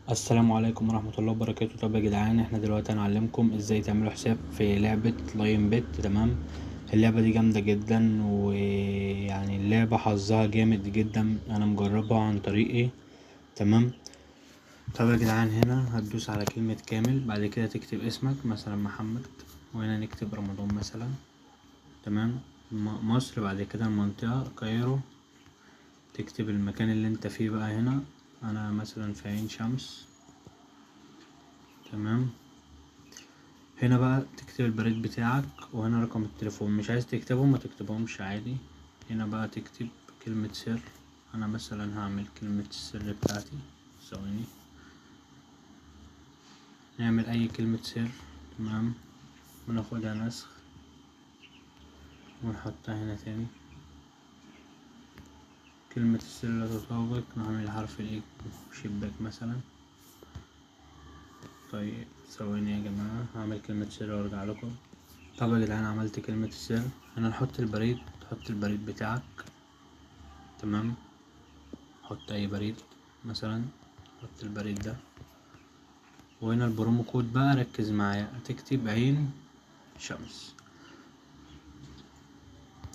السلام عليكم ورحمة الله وبركاته. طب يا جدعان، احنا دلوقتي هنعلمكم ازاي تعملوا حساب في لعبة لاين بيت. تمام. اللعبة دي جامدة جدا، ويعني اللعبة حظها جامد جدا، انا مجربها عن طريقي. تمام. طب يا جدعان، هنا هتدوس على كلمة كامل، بعد كده تكتب اسمك مثلا محمد، وهنا نكتب رمضان مثلا. تمام. مصر، بعد كده المنطقة كايرو، تكتب المكان اللي انت فيه بقى. هنا انا مثلا في عين شمس. تمام. هنا بقى تكتب البريد بتاعك، وهنا رقم التليفون. مش عايز تكتبهم ما تكتبهمش عادي. هنا بقى تكتب كلمة سر. انا مثلا هعمل كلمة السر بتاعتي. ثواني، نعمل اي كلمة سر. تمام. وناخدها نسخ ونحطها هنا تاني. كلمة السر لا تطابق، نعمل حرف الايه شباك مثلا. طيب ثواني يا جماعة، هعمل كلمة سر وارجع لكم. طب يا جدعان، عملت كلمة السر. هنا نحط البريد، تحط البريد بتاعك. تمام. حط اي بريد مثلا، حط البريد ده. وهنا البرومو كود بقى، ركز معايا، هتكتب عين شمس.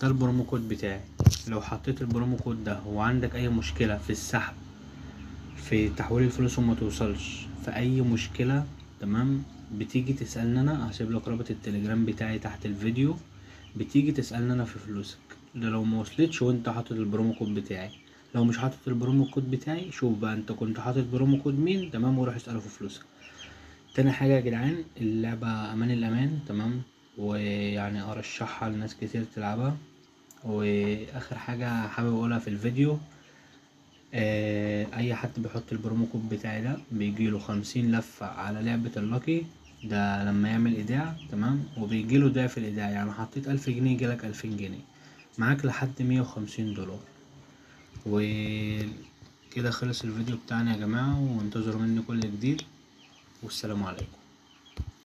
ده البرومو كود بتاعي. لو حطيت البرومو كود ده وعندك اي مشكلة في السحب، في تحويل الفلوس وما توصلش، في اي مشكلة، تمام، بتيجي تسألني انا. هسيب لك رابط التليجرام بتاعي تحت الفيديو، بتيجي تسألني انا في فلوسك. ده لو ما وصلتش وانت حاطط البرومو كود بتاعي. لو مش حاطط البرومو كود بتاعي، شوف بقى انت كنت حاطط برومو كود مين، تمام، وروح اسأله في فلوسك. تاني حاجة يا جدعان، اللعبة امان الامان. تمام. ويعني ارشحها لناس كتير تلعبها. واخر حاجة حابب اقولها في الفيديو، اي حد بيحط البرومو كود بتاعي ده بيجيله 50 لفة على لعبة اللاكي. ده لما يعمل ايداع. تمام. وبيجيله ضعف الايداع، يعني حطيت 1000 جنيه يجيلك 2000 جنيه، معاك لحد 150 دولار. وكده خلص الفيديو بتاعنا يا جماعة، وانتظروا مني كل جديد، والسلام عليكم.